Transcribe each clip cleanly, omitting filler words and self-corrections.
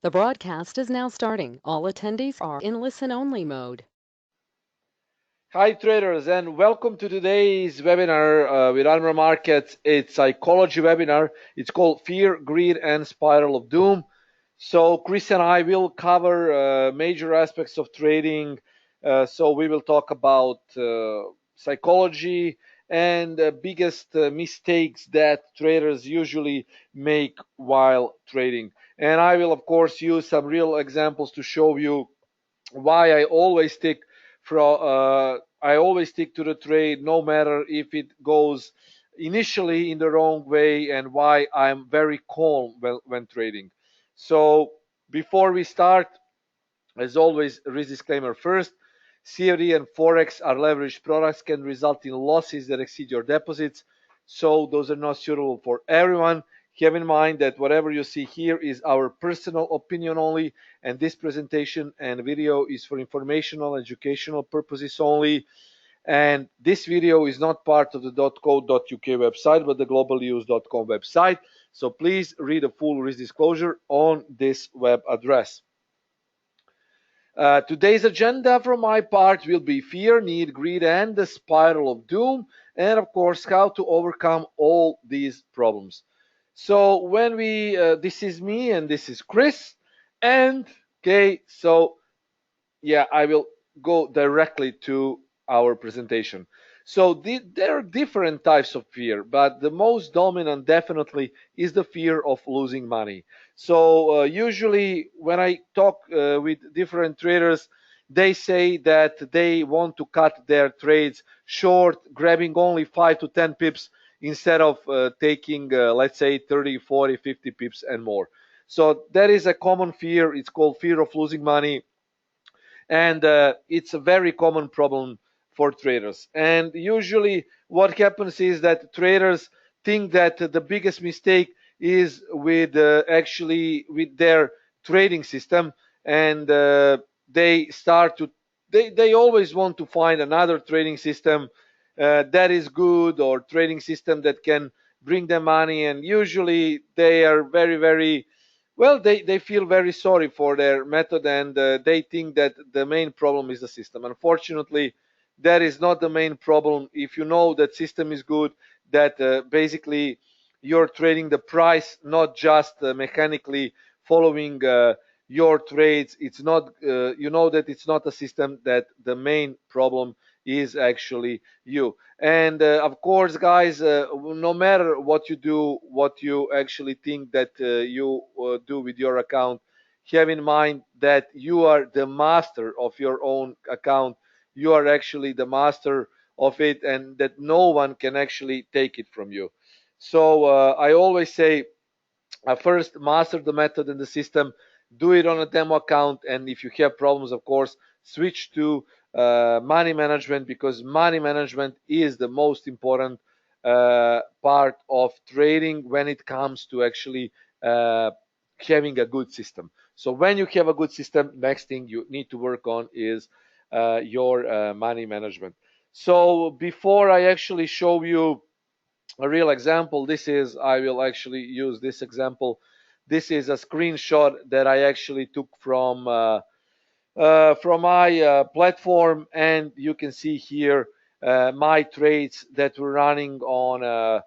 The broadcast is now starting. All attendees are in listen-only mode. Hi traders, and welcome to today's webinar with Armor Markets. It's psychology webinar. It's called Fear, Greed, and Spiral of Doom. So Chris and I will cover major aspects of trading. So we will talk about psychology and biggest mistakes that traders usually make while trading. And I will of course use some real examples to show you why I always stick to the trade no matter if it goes initially in the wrong way, and why I'm very calm when trading. So before we start, as always, risk disclaimer first. CFD and Forex are leveraged products, can result in losses that exceed your deposits. So those are not suitable for everyone. Have in mind that whatever you see here is our personal opinion only, and this presentation and video is for informational, educational purposes only. And this video is not part of the .co.uk website, but the globalnews.com website. So please read a full risk disclosure on this web address. Today's agenda from my part will be fear, need, greed, and the spiral of doom, and of course, how to overcome all these problems. So this is me and this is Chris, and okay, so yeah, I will go directly to our presentation. So there are different types of fear, but the most dominant definitely is the fear of losing money. So usually when I talk with different traders, they say that they want to cut their trades short, grabbing only 5 to 10 pips instead of taking, let's say, 30, 40, 50 pips and more. So that is a common fear. It's called fear of losing money, and it's a very common problem for traders. And usually what happens is that traders think that the biggest mistake is with actually with their trading system, and they start to they always want to find another trading system that is good, or trading system that can bring them money, and usually they are very well, they feel very sorry for their method, and they think that the main problem is the system. Unfortunately, that is not the main problem. If you know that system is good, that basically you're trading the price, not just mechanically following your trades, it's not, you know that it's not a system, that the main problem is actually you. And of course, guys, no matter what you do, what you actually think that you do with your account, have in mind that you are the master of your own account. You are actually the master of it, and that no one can actually take it from you. So I always say, first master the method and the system, do it on a demo account, and if you have problems, of course, switch to money management, because money management is the most important part of trading when it comes to actually uh, having a good system. So when you have a good system, next thing you need to work on is your money management. So before I actually show you a real example, I will actually use this example. This is a screenshot that I actually took from my platform, and you can see here my trades that were running on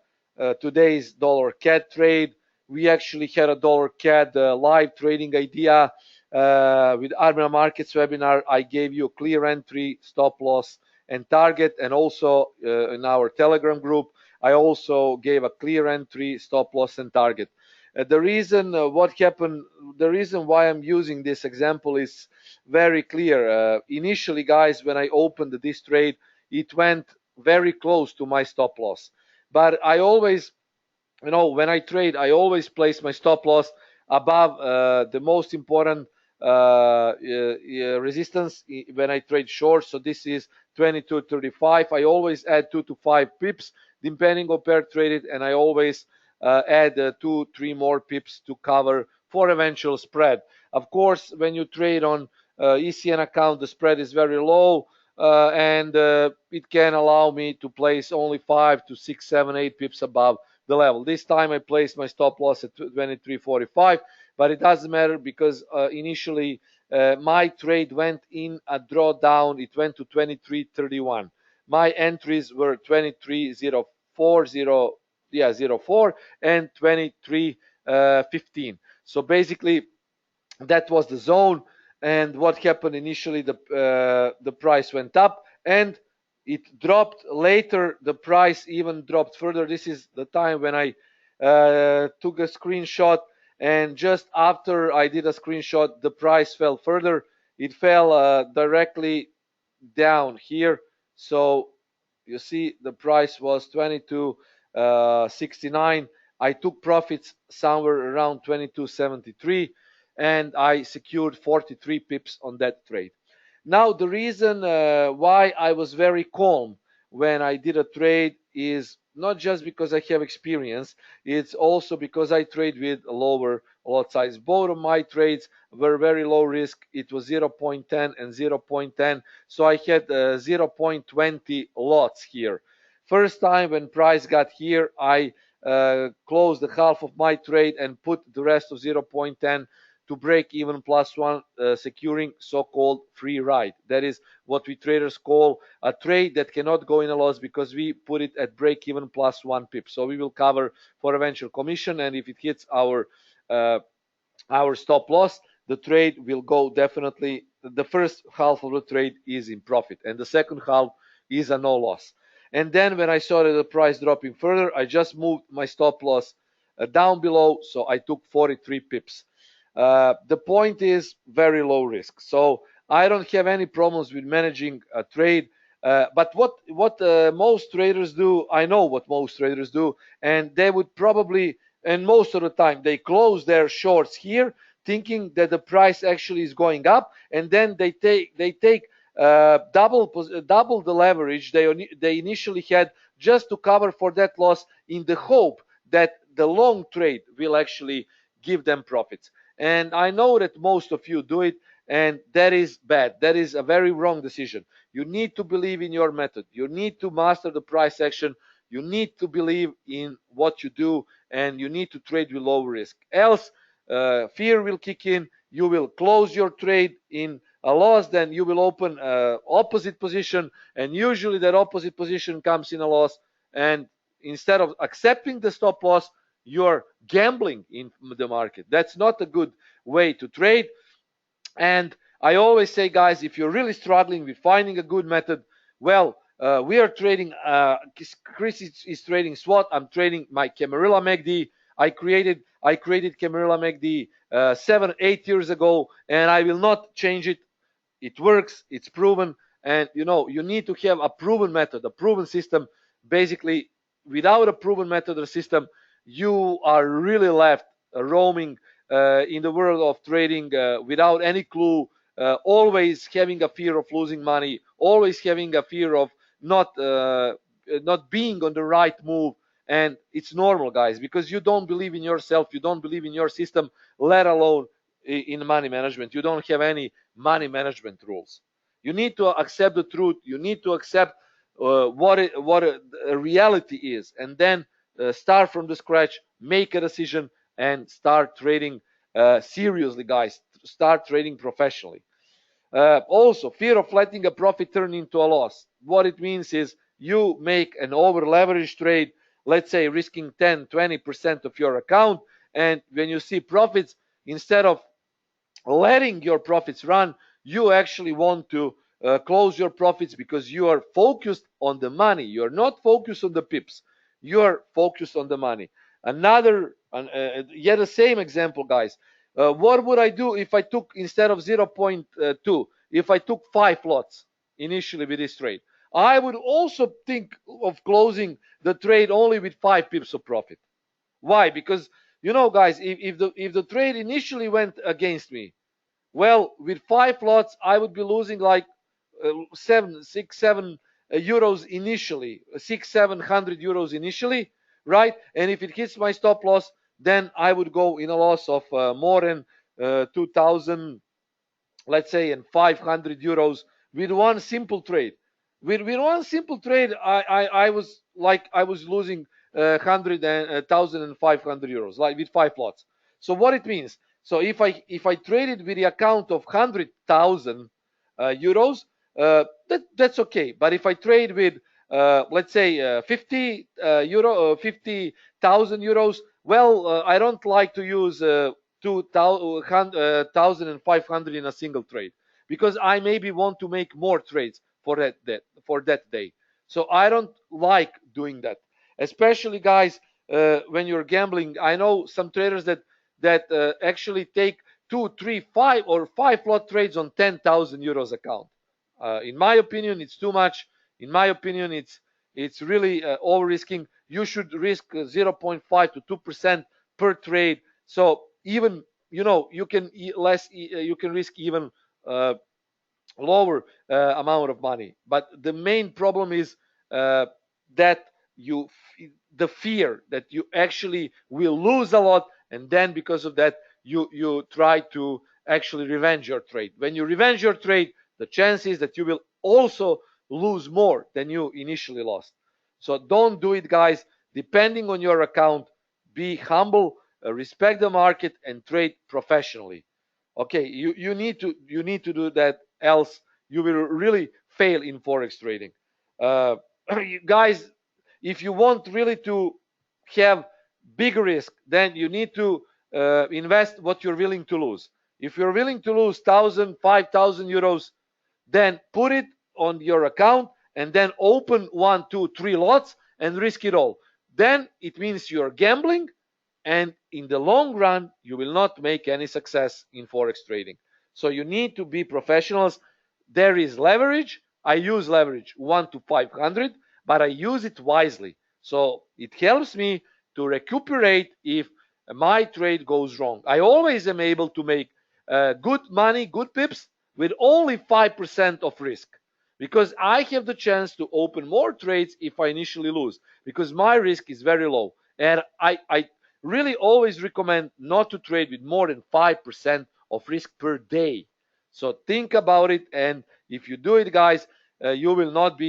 today's dollar CAD trade. We actually had a dollar CAD live trading idea with Armor Markets webinar. I gave you a clear entry, stop loss, and target, and also in our Telegram group, I also gave a clear entry, stop loss, and target. The reason what happened, the reason why I'm using this example is very clear. Initially, guys, when I opened this trade, it went very close to my stop loss. But I always, when I trade, I always place my stop loss above the most important resistance when I trade short. So this is 22.35. I always add 2 to 5 pips depending on pair traded, and I always add 2, 3 more pips to cover for eventual spread. Of course, when you trade on ECN account, the spread is very low, and it can allow me to place only 5 to 6, 7, 8 pips above the level. This time I placed my stop loss at 23.45, but it doesn't matter because initially my trade went in a drawdown. It went to 23.31. My entries were 23.040, yeah, 04 and 23.15. So basically that was the zone. And what happened initially, the price went up and it dropped later. The price even dropped further. This is the time when I took a screenshot, and just after I did a screenshot, the price fell further. It fell directly down here. So you see the price was 22.69. I took profits somewhere around 22.73, and I secured 43 pips on that trade. Now, the reason why I was very calm when I did a trade is not just because I have experience, it's also because I trade with a lower lot size. Both of my trades were very low risk. It was 0.10 and 0.10. So I had 0.20 lots here. First time when price got here, I closed the half of my trade and put the rest of 0.10 to break even plus one, securing so-called free ride. That is what we traders call a trade that cannot go in a loss because we put it at break even plus one pip. So we will cover for eventual commission, and if it hits uh, our stop loss, the trade will go definitely. The first half of the trade is in profit, and the second half is a no loss. And then when I saw that the price dropping further, I just moved my stop loss down below, so I took 43 pips. The point is very low risk, so I don't have any problems with managing a trade. But what most traders do, I know what most traders do, and they would probably, and most of the time they close their shorts here thinking that the price actually is going up, and then they take double the leverage they initially had just to cover for that loss in the hope that the long trade will actually give them profits. And I know that most of you do it, and that is bad. That is a very wrong decision. You need to believe in your method. You need to master the price action. You need to believe in what you do, and you need to trade with low risk. Else, fear will kick in. You will close your trade in a loss, then you will open opposite position, and usually that opposite position comes in a loss. And instead of accepting the stop loss, you're gambling in the market. That's not a good way to trade. And I always say, guys, if you're really struggling with finding a good method, well, we are trading. Chris is trading SWOT. I'm trading my Camarilla MACD. I created Camarilla MACD 7, 8 years ago, and I will not change it. It works. It's proven. And you need to have a proven method, a proven system. Basically, without a proven method or system, you are really left roaming in the world of trading without any clue, always having a fear of losing money, always having a fear of not being on the right move. And it's normal, guys, because you don't believe in yourself, you don't believe in your system, let alone in money management. You don't have any money management rules. You need to accept the truth. You need to accept what reality is, and then start from the scratch, make a decision, and start trading seriously, guys. Start trading professionally. Also, fear of letting a profit turn into a loss. What it means is you make an over leveraged trade, let's say risking 10, 20% of your account, and when you see profits, instead of letting your profits run, you actually want to close your profits because you are focused on the money. You are not focused on the pips. You are focused on the money. Yet the same example, guys. What would I do if I took, instead of 0.2, if I took 5 lots initially with this trade? I would also think of closing the trade only with 5 pips of profit. Why? Because guys, if the trade initially went against me, well, with 5 lots, I would be losing like 7 euros initially, 700 euros initially, right? And if it hits my stop loss, then I would go in a loss of more than 2,000, let's say, and 500 euros with one simple trade. With one simple trade, I was losing 1,500 euros, like with 5 lots. So what it means? So if I traded with the account of 100,000 euros, that's okay. But if I trade with let's say 50,000 euros, well, I don't like to use 2,500 in a single trade, because I maybe want to make more trades for that day. So I don't like doing that, especially guys, when you're gambling. I know some traders that actually take two, three, five, or five lot trades on 10,000 euros account. In my opinion, it's too much. In my opinion, it's really over risking. You should risk 0.5 to 2% per trade. So even, you can you can risk even uh, lower amount of money. But the main problem is uh, that you the fear that you actually will lose a lot, and then because of that you try to actually revenge your trade. When you revenge your trade, the chance is that you will also lose more than you initially lost. So don't do it, guys. Depending on your account, be humble, respect the market, and trade professionally. Okay, you need to do that, else you will really fail in forex trading. uh, Guys, if you want really to have big risk, then you need to invest what you're willing to lose. If you're willing to lose 1,000, 5,000 euros, then put it on your account and then open one, two, three lots and risk it all. Then it means you're gambling, and in the long run you will not make any success in forex trading. So you need to be professionals. There is leverage. I use leverage 1 to 500, but I use it wisely, so it helps me to recuperate if my trade goes wrong. I always am able to make good money, good pips, with only 5% of risk, because I have the chance to open more trades if I initially lose, because my risk is very low. And I really always recommend not to trade with more than 5% of risk per day. So think about it, and if you do it, guys, you will not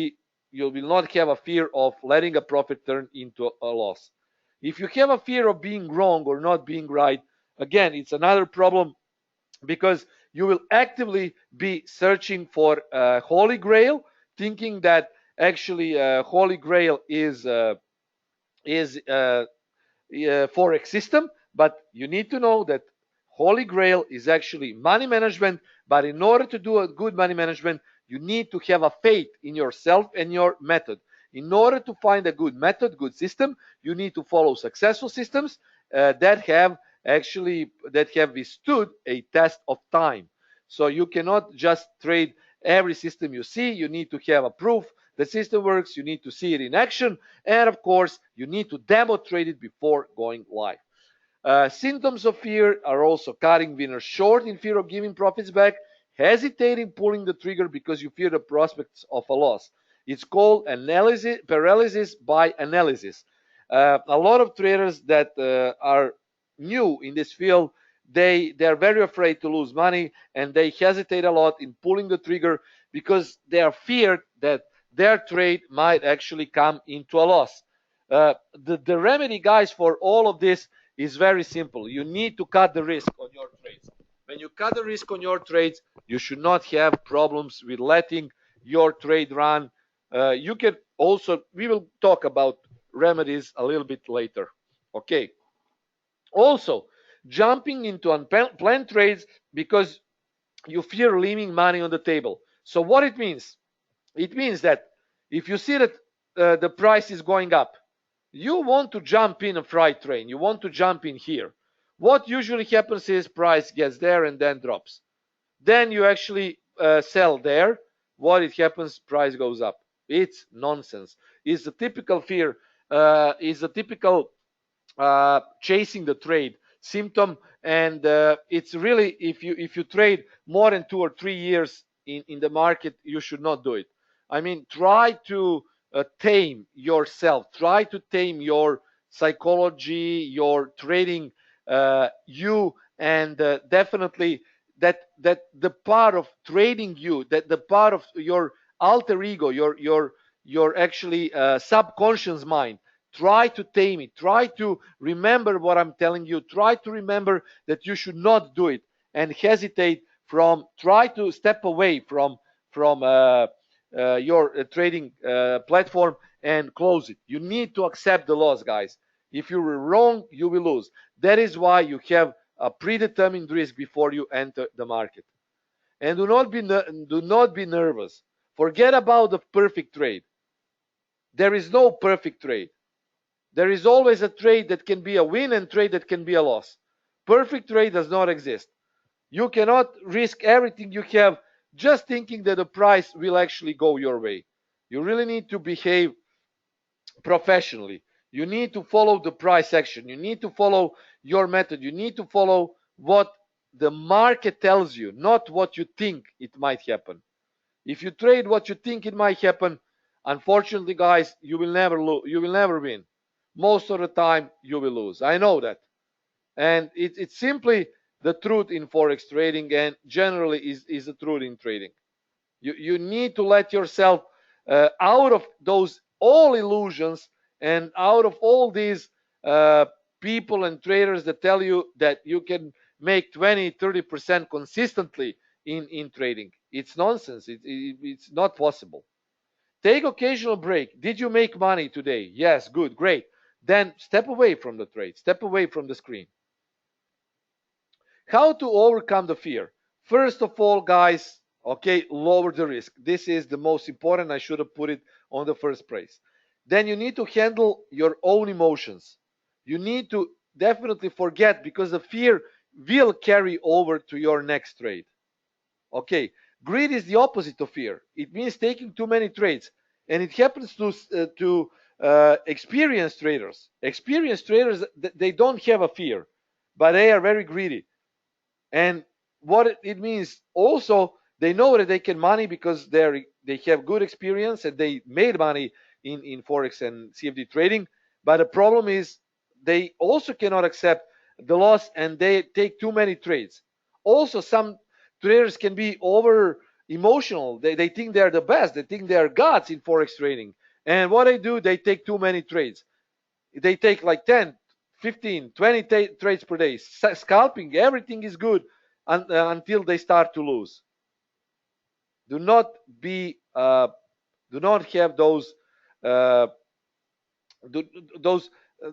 have a fear of letting a profit turn into a loss. If you have a fear of being wrong or not being right, again, it's another problem, because you will actively be searching for holy grail, thinking that actually holy grail is forex system. But you need to know that holy grail is actually money management. But in order to do a good money management, you need to have a faith in yourself and your method. In order to find a good method, good system, you need to follow successful systems that have withstood a test of time. So you cannot just trade every system you see. You need to have a proof the system works. You need to see it in action, and of course you need to demonstrate it before going live. Symptoms of fear are also cutting winners short in fear of giving profits back, hesitating pulling the trigger because you fear the prospects of a loss. It's called paralysis by analysis. A lot of traders that are new in this field, they are very afraid to lose money, and they hesitate a lot in pulling the trigger because they are feared that their trade might actually come into a loss. The remedy, guys, for all of this is very simple. You need to cut the risk on your trades. When you cut the risk on your trades, you should not have problems with letting your trade run. You can also, we will talk about remedies a little bit later. Okay. Also, jumping into unplanned trades because you fear leaving money on the table. So what it means? It means that if you see that the price is going up, you want to jump in a freight train. You want to jump in here. What usually happens is price gets there and then drops. Then you actually sell there. What it happens? Price goes up. It's nonsense. It's a typical fear. It's a typical chasing the trade symptom, and it's really, if you trade more than 2 or 3 years in the market, you should not do it. I mean, try to tame yourself, try to tame your psychology, your trading, you, and definitely that the part of trading you, that the part of your alter ego, your actually subconscious mind, Try to tame it. Try to remember what I'm telling you. Try to remember that you should not do it and hesitate from. Try to step away from your trading platform and close it. You need to accept the loss, guys. If you were wrong, you will lose. That is why you have a predetermined risk before you enter the market. And do not be nervous. Forget about the perfect trade. There is no perfect trade. There is always a trade that can be a win and trade that can be a loss. Perfect trade does not exist. You cannot risk everything you have just thinking that the price will actually go your way. You really need to behave professionally. You need to follow the price action. You need to follow your method. You need to follow what the market tells you, not what you think it might happen. If you trade what you think it might happen, unfortunately, guys, you will never win. Most of the time, you will lose. I know that, and it's simply the truth in forex trading, and generally is the truth in trading. You need to let yourself out of those all illusions and out of all these uh, people and traders that tell you that you can make 20-30% consistently in trading. It's nonsense. It's not possible. Take occasional break. Did you make money today? Yes, good, great. Then step away from the trade, step away from the screen. How to overcome the fear? First of all, guys, okay, lower the risk. This is the most important. I should have put it on the first place. Then you need to handle your own emotions. You need to definitely forget, because the fear will carry over to your next trade. Okay, greed is the opposite of fear. It means taking too many trades, and it happens to experienced traders. Experienced traders, they don't have a fear, but they are very greedy. And what it means also, they know that they can money because they have good experience and they made money in forex and CFD trading. But the problem is they also cannot accept the loss and they take too many trades. Also, some traders can be over emotional. They think they're the best. They think they're gods in forex trading. And what they do, they take too many trades. They take like 10, 15, 20 trades per day. Scalping, everything is good until they start to lose. Do not be, do not have uh, those,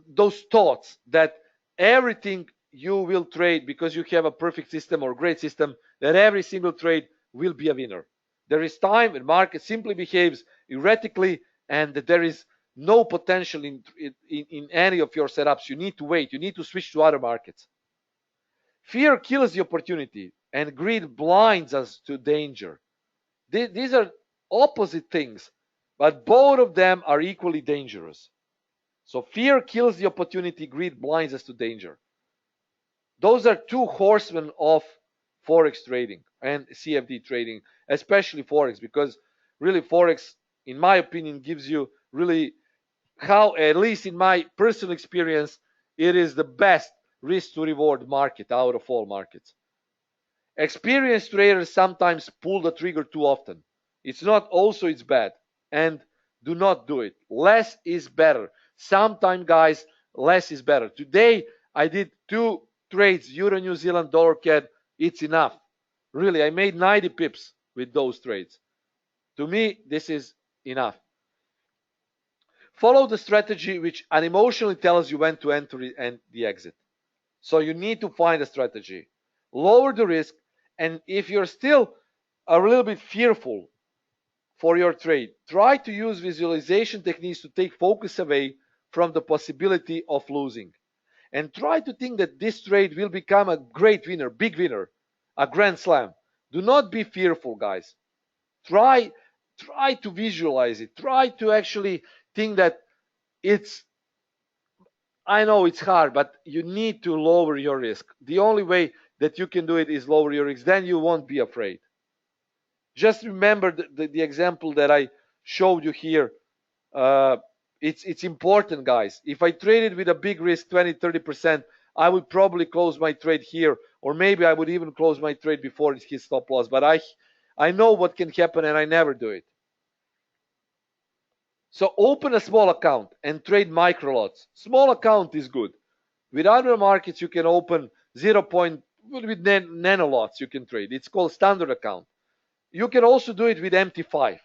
those thoughts that everything you will trade because you have a perfect system or great system, that every single trade will be a winner. There is time and market simply behaves erratically, and that there is no potential in any of your setups. You need to wait. You need to switch to other markets. Fear kills the opportunity, and greed blinds us to danger. These are opposite things, but both of them are equally dangerous. So fear kills the opportunity, greed blinds us to danger. Those are two horsemen of forex trading and CFD trading, especially forex, because really forex, in my opinion, gives you really how, at least in my personal experience, it is the best risk to reward market out of all markets. Experienced traders sometimes pull the trigger too often. It's not also it's bad, and do not do it. Less is better. Sometimes, guys, less is better. Today I did two trades, Euro New Zealand dollar CAD. It's enough. Really, I made 90 pips with those trades. To me, this is enough. Follow the strategy which unemotionally tells you when to enter and the exit. So you need to find a strategy. Lower the risk, and if you're still a little bit fearful for your trade, try to use visualization techniques to take focus away from the possibility of losing. And try to think that this trade will become a great winner, big winner, a grand slam. Do not be fearful, guys. Try try to visualize it. Try to actually think that it's, I know it's hard, but you need to lower your risk. The only way that you can do it is lower your risk. Then you won't be afraid. Just remember the example that I showed you here. Uh, it's important, guys. If I traded with a big risk, 20-30%, I would probably close my trade here, or maybe I would even close my trade before it hits stop loss. But I know what can happen, and I never do it. So open a small account and trade micro lots. Small account is good. With other markets, you can open 0. With nano lots, you can trade. It's called standard account. You can also do it with MT5.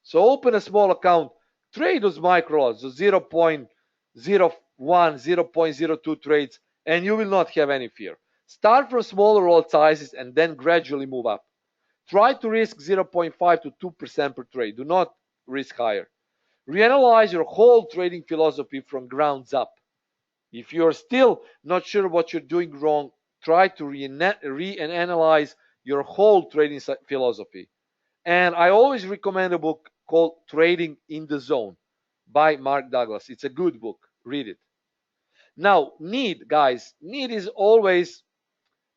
So open a small account, trade those micro lots, the 0.01, 0.02 trades, and you will not have any fear. Start from smaller lot sizes and then gradually move up. Try to risk 0.5 to 2% per trade. Do not risk higher. Reanalyze your whole trading philosophy from grounds up. If you're still not sure what you're doing wrong, try to reanalyze your whole trading philosophy. And I always recommend a book called Trading in the Zone by Mark Douglas. It's a good book. Read it. Now, need, guys, need is always,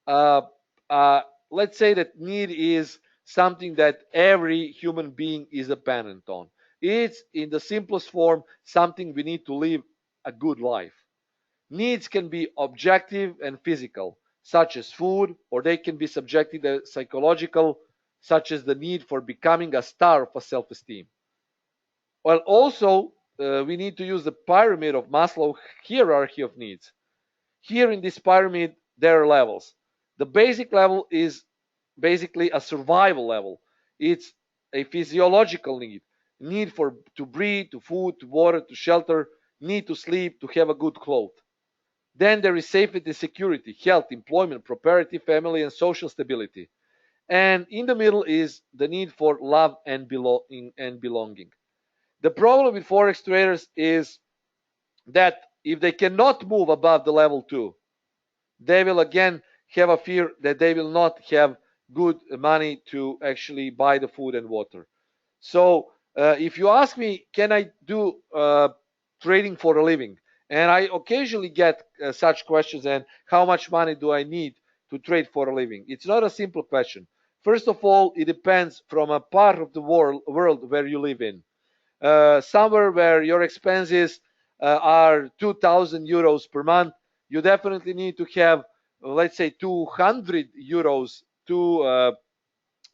uh, let's say that need is something that every human being is dependent on. It's, in the simplest form, something we need to live a good life. Needs can be objective and physical, such as food, or they can be subjective and psychological, such as the need for becoming a star of self-esteem. Well, also, we need to use the pyramid of Maslow hierarchy of needs. Here in this pyramid, there are levels. The basic level is basically a survival level. It's a physiological need for to breathe, to food, to water, to shelter, need to sleep, to have a good clothes. Then there is safety, security, health, employment, prosperity, family, and social stability. And in the middle is the need for love and belonging. The problem with forex traders is that if they cannot move above the level 2, they will again have a fear that they will not have good money to actually buy the food and water. So if you ask me, can I do trading for a living? And I occasionally get such questions, and how much money do I need to trade for a living? It's not a simple question. First of all, it depends from a part of the world where you live in. Somewhere where your expenses are 2,000 euros per month, you definitely need to have, let's say, 200 euros to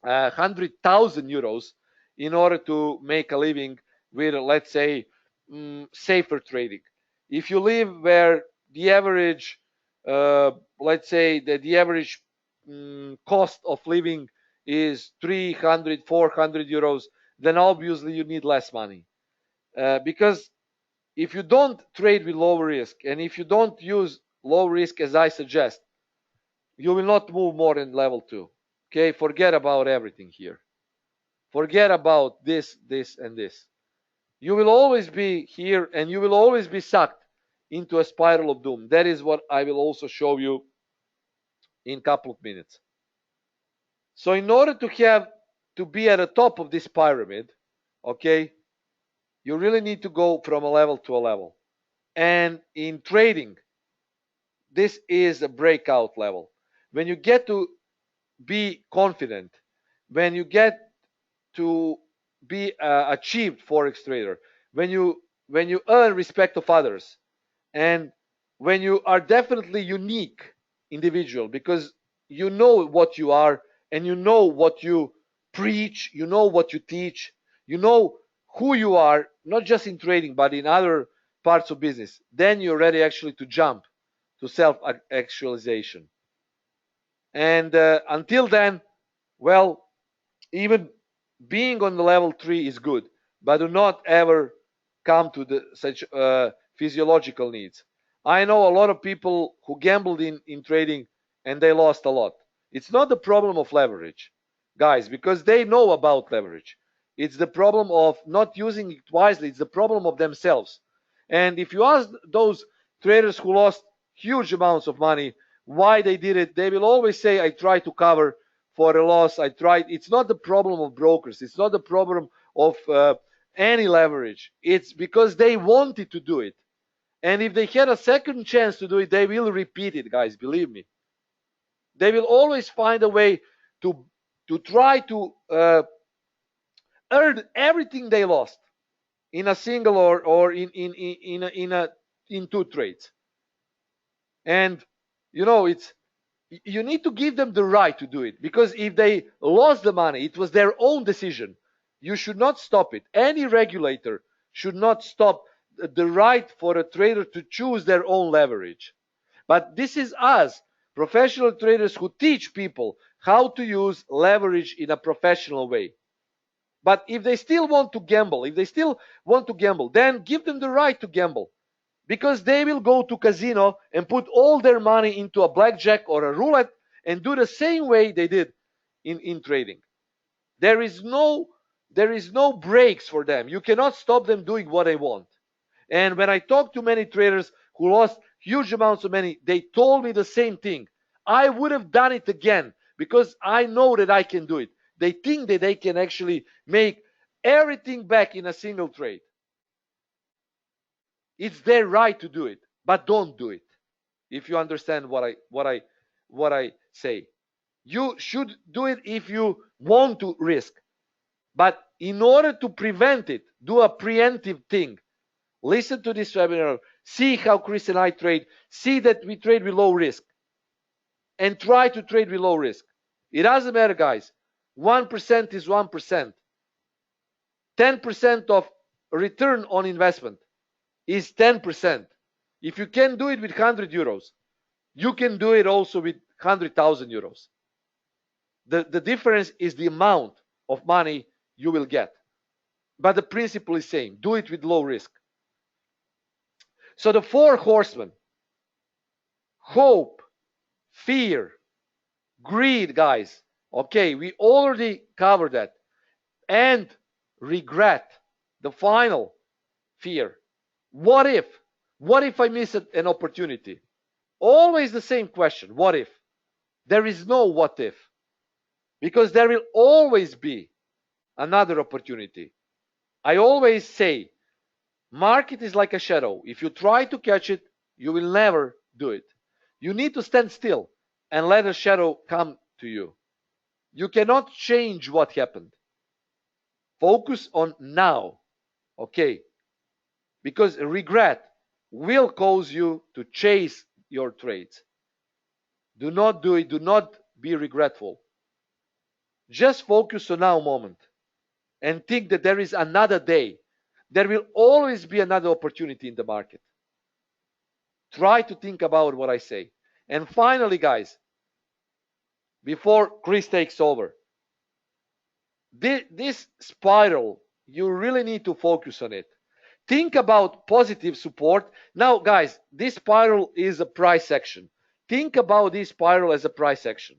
100,000 euros in order to make a living with, let's say, safer trading. If you live where the average, let's say that the average cost of living is 300, 400 euros, then obviously you need less money. Because if you don't trade with low risk, and if you don't use low risk as I suggest, you will not move more than level 2. Okay, forget about everything here. Forget about this, this, and this. You will always be here, and you will always be sucked into a spiral of doom. That is what I will also show you in a couple of minutes. So in order to be at the top of this pyramid, okay, you really need to go from a level to a level. And in trading, this is a breakout level. When you get to be confident, when you get to be achieved forex trader, when you earn respect of others, and when you are definitely unique individual, because you know what you are, and you know what you preach, you know what you teach, you know who you are, not just in trading but in other parts of business, then you're ready actually to jump to self actualization. And until then, well, even being on the level 3 is good, but do not ever come to such physiological needs. I know a lot of people who gambled in trading and they lost a lot. It's not the problem of leverage, guys, because they know about leverage. It's the problem of not using it wisely. It's the problem of themselves. And if you ask those traders who lost huge amounts of money why they did it, they will always say, I tried to cover for a loss. I tried. It's not the problem of brokers. It's not the problem of any leverage. It's because they wanted to do it. And if they had a second chance to do it, they will repeat it, guys. Believe me. They will always find a way to try to earn everything they lost in a single or in two trades. And it's you need to give them the right to do it, because if they lost the money, it was their own decision. You should not stop it. Any regulator should not stop the right for a trader to choose their own leverage. But this is us, professional traders, who teach people how to use leverage in a professional way. But if they still want to gamble, then give them the right to gamble, because they will go to casino and put all their money into a blackjack or a roulette and do the same way they did in trading. There is no breaks for them. You cannot stop them doing what they want. And when I talk to many traders who lost huge amounts of money, they told me the same thing. I would have done it again because I know that I can do it. They think that they can actually make everything back in a single trade. It's their right to do it, but don't do it. If you understand what I say, you should do it if you want to risk. But in order to prevent it, do a preemptive thing. Listen to this webinar, see how Chris and I trade, see that we trade with low risk, and try to trade with low risk. It doesn't matter, guys. 1% is 1%. 10% of return on investment is 10%. If you can do it with 100 euros, you can do it also with 100,000 euros. The difference is the amount of money you will get. But the principle is same. Do it with low risk. So the four horsemen: hope, fear, greed, guys. Okay, we already covered that. And regret, the final fear. What if? What if I miss an opportunity? Always the same question. What if? There is no what if. Because there will always be another opportunity. I always say, market is like a shadow. If you try to catch it, you will never do it. You need to stand still and let a shadow come to you. You cannot change what happened. Focus on now. Okay? Because regret will cause you to chase your trades. Do not do it. Do not be regretful. Just focus on now moment and think that there is another day. There will always be another opportunity in the market. Try to think about what I say. And finally, guys, before Chris takes over, this spiral, you really need to focus on it. Think about positive support. Now, guys, this spiral is a price action. Think about this spiral as a price action.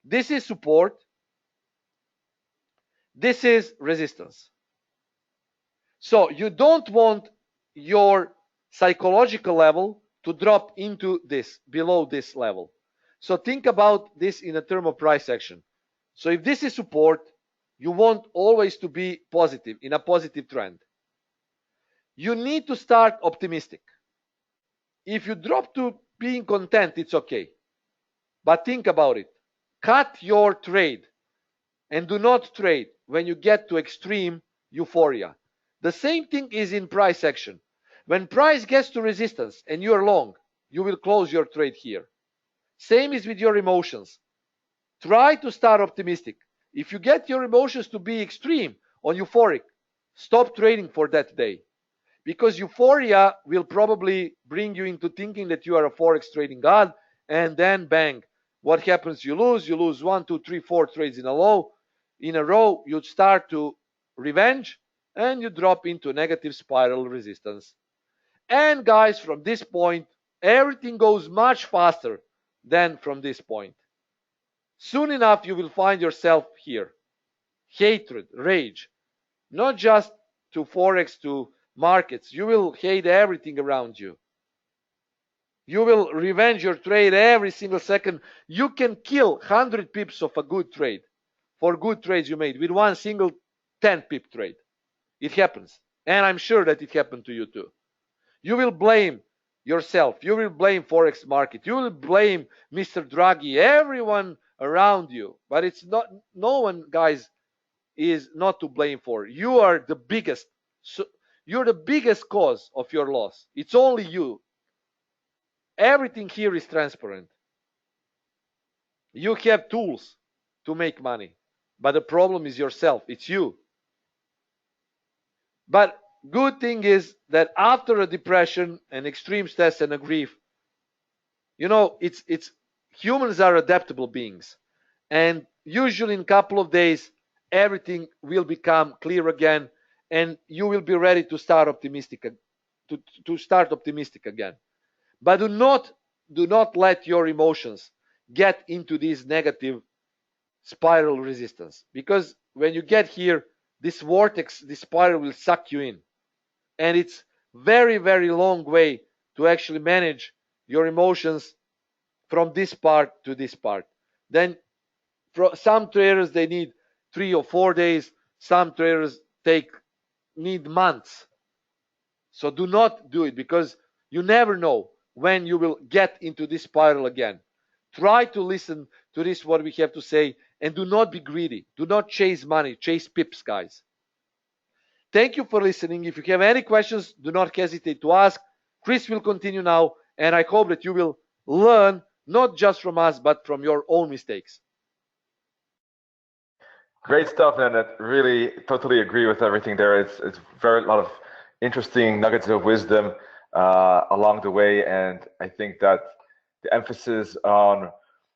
This is support. This is resistance. So you don't want your psychological level to drop into this, below this level. So think about this in a term of price action. So if this is support, you want always to be positive, in a positive trend. You need to start optimistic. If you drop to being content, it's okay. But think about it. Cut your trade and do not trade when you get to extreme euphoria. The same thing is in price action. When price gets to resistance and you are long, you will close your trade here. Same is with your emotions. Try to start optimistic. If you get your emotions to be extreme or euphoric, stop trading for that day. Because euphoria will probably bring you into thinking that you are a forex trading god, and then bang, what happens? You lose 1, 2, 3, 4 trades in a row. You start to revenge and you drop into negative spiral resistance. And guys, from this point, everything goes much faster than from this point. Soon enough, you will find yourself here. Hatred, rage, not just to forex, to markets. You will hate everything around you. You will revenge your trade every single second. You can kill 100 pips of a good trade for good trades you made with one single 10 pip trade. It happens. And I'm sure that it happened to you too. You will blame yourself. You will blame forex market. You will blame Mr. Draghi, everyone around you. But it's not, no one, guys, is not to blame for. You are the biggest. You're the biggest cause of your loss. It's only you. Everything here is transparent. You have tools to make money. But the problem is yourself. It's you. But good thing is that after a depression, an extreme stress, and a grief, it's humans are adaptable beings, and usually in a couple of days, everything will become clear again, and you will be ready to start optimistic, to start optimistic again. But do not let your emotions get into this negative spiral resistance, because when you get here, this vortex, this spiral will suck you in, and it's very very long way to actually manage your emotions from this part to this part. Then some traders they need 3 or 4 days, some traders need months. So do not do it, because you never know when you will get into this spiral again. Try to listen to this, what we have to say, and do not be greedy. Do not chase money, chase pips, guys. Thank you for listening. If you have any questions, do not hesitate to ask. Chris will continue now, and I hope that you will learn not just from us, but from your own mistakes. Great stuff, Nenad. Really, totally agree with everything there. It's very a lot of interesting nuggets of wisdom along the way, and I think that the emphasis on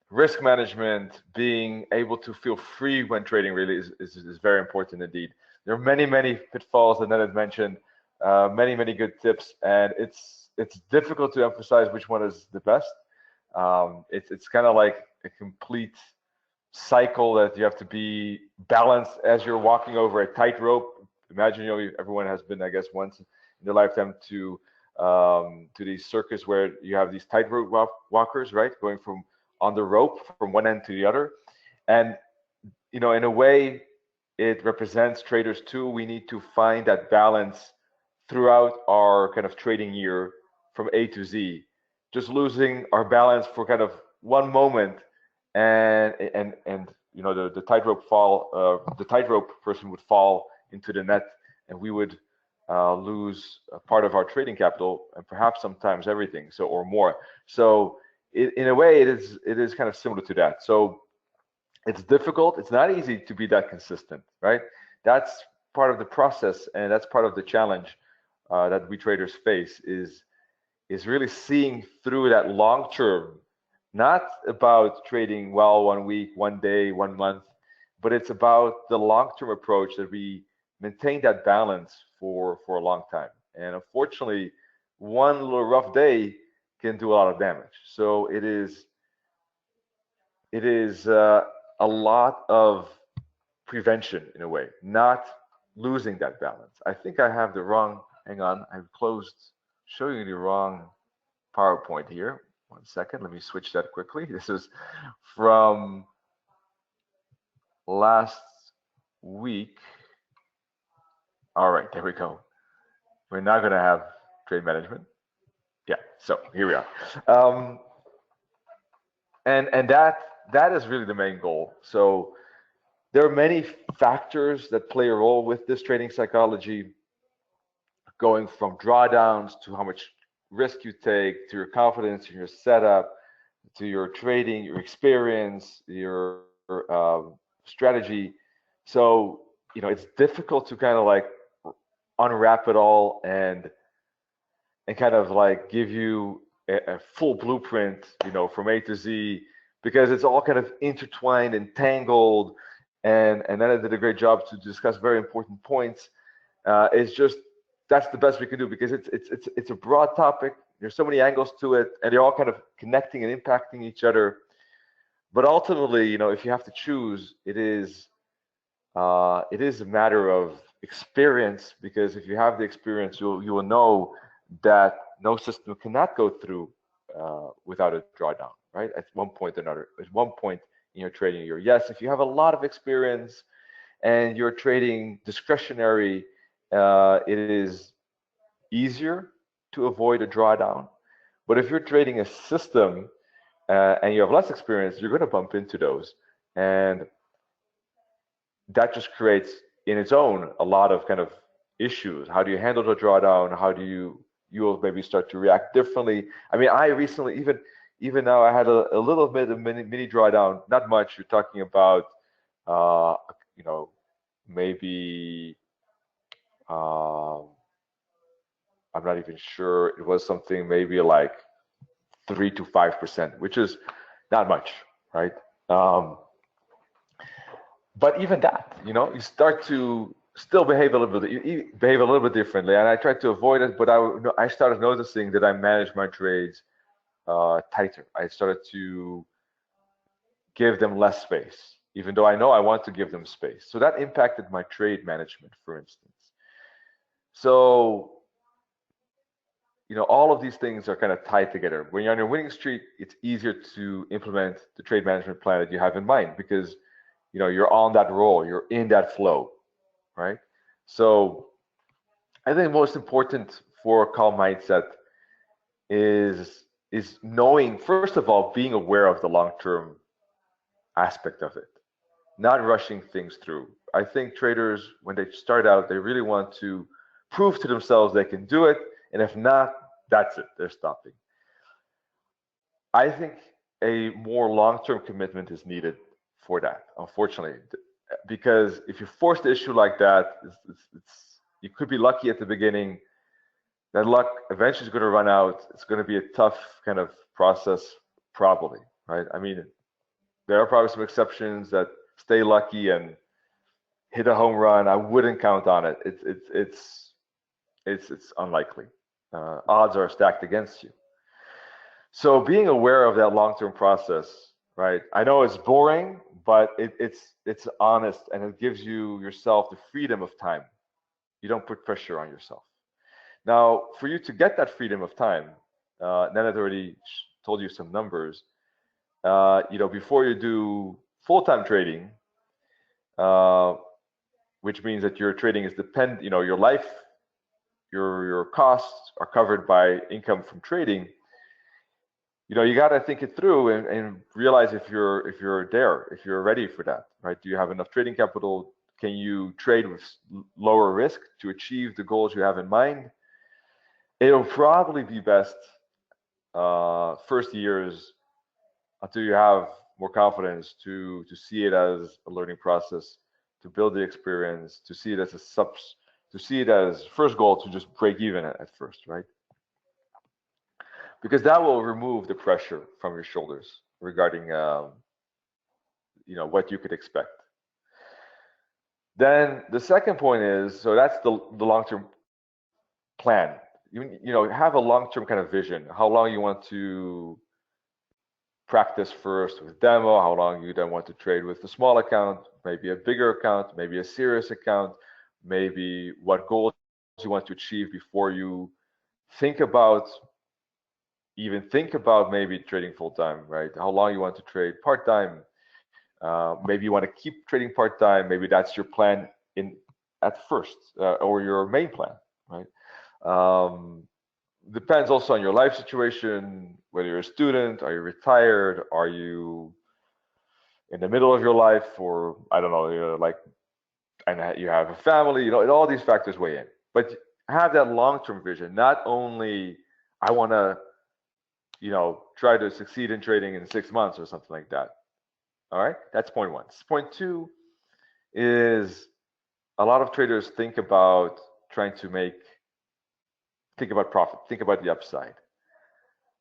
risk management, being able to feel free when trading, really is very important indeed. There are many pitfalls that Nenad mentioned, many good tips, and it's difficult to emphasize which one is the best. It's kind of like a complete cycle that you have to be balanced as you're walking over a tightrope. Imagine, everyone has been, I guess, once in their lifetime to these circus where you have these tightrope walkers, right, going from on the rope from one end to the other. And in a way, it represents traders too. We need to find that balance throughout our kind of trading year from A to Z. Just losing our balance for kind of one moment, and the tightrope person would fall into the net, and we would lose a part of our trading capital, and perhaps sometimes everything, so or more. So in a way, it is kind of similar to that. So it's difficult. It's not easy to be that consistent, right? That's part of the process, and that's part of the challenge that we traders face is really seeing through that long term, not about trading well 1 week, 1 day, 1 month, but it's about the long term approach that we maintain that balance for a long time. And unfortunately, one little rough day can do a lot of damage. So it is a lot of prevention in a way, not losing that balance. I think I have the wrong. Hang on, I've closed, showing you the wrong PowerPoint here. 1 second, let me switch that quickly. This is from last week. All right, there we go. We're not going to have trade management. Yeah, so here we are. And that is really the main goal. So there are many factors that play a role with this trading psychology, going from drawdowns to how much risk you take, to your confidence in your setup, to your trading, your experience, your strategy. So it's difficult to kind of like unwrap it all and kind of like give you a full blueprint, from A to Z, because it's all kind of intertwined and tangled. And then I did a great job to discuss very important points. It's just that's the best we can do, because it's a broad topic. There's so many angles to it, and they're all kind of connecting and impacting each other. But ultimately, if you have to choose, it is a matter of experience, because if you have the experience, you will know that no system cannot go through without a drawdown, right? At one point or another, at one point in your trading year. Yes, if you have a lot of experience and you're trading discretionary, it is easier to avoid a drawdown. But if you're trading a system and you have less experience, you're going to bump into those. And that just creates in its own a lot of kind of issues. How do you handle the drawdown? How do you'll maybe start to react differently? I mean, I recently, even now, I had a little bit of mini drawdown, not much. You're talking about maybe I'm not even sure. It was something maybe like 3 to 5%, which is not much, right? Um, but even that, you start to still behave a little bit, you behave a little bit differently. And I tried to avoid it, but I started noticing that I managed my trades tighter. I started to give them less space, even though I know I want to give them space. So that impacted my trade management, for instance. So, all of these things are kind of tied together. When you're on your winning streak, it's easier to implement the trade management plan that you have in mind because, you're on that roll, you're in that flow, right? So I think most important for a calm mindset is knowing, first of all, being aware of the long-term aspect of it, not rushing things through. I think traders, when they start out, they really want to prove to themselves they can do it, and if not, that's it, they're stopping. I think a more long-term commitment is needed for that, unfortunately, because if you force the issue like that, you could be lucky at the beginning. That luck eventually is going to run out. It's going to be a tough kind of process, probably, right? I mean, there are probably some exceptions that stay lucky and hit a home run. I wouldn't count on it. It's unlikely. Odds are stacked against you. So being aware of that long-term process, right? I know it's boring, but it's honest and it gives you yourself the freedom of time. You don't put pressure on yourself. Now, for you to get that freedom of time, Nenad already told you some numbers. Before you do full-time trading, which means that your trading is your life, your costs are covered by income from trading. You got to think it through and realize if you're ready for that, right? Do you have enough trading capital? Can you trade with lower risk to achieve the goals you have in mind? It'll probably be best first years until you have more confidence to see it as a learning process, to build the experience, to see it as to see it as first goal to just break even at first, right? Because that will remove the pressure from your shoulders regarding what you could expect. Then the second point is, so that's the long-term plan. Have a long-term kind of vision, how long you want to practice first with demo, how long you then want to trade with a small account, maybe a bigger account, maybe a serious account, maybe what goals you want to achieve before you think about maybe trading full-time, right? How long you want to trade part-time. Maybe you want to keep trading part-time. Maybe that's your plan at first, or your main plan, right? Depends also on your life situation, whether you're a student, are you retired, are you in the middle of your life, or I don't know, and you have a family, all these factors weigh in. But have that long-term vision, not only I want to try to succeed in trading in 6 months or something like that. All right, that's point one. Point two is a lot of traders think about profit, think about the upside.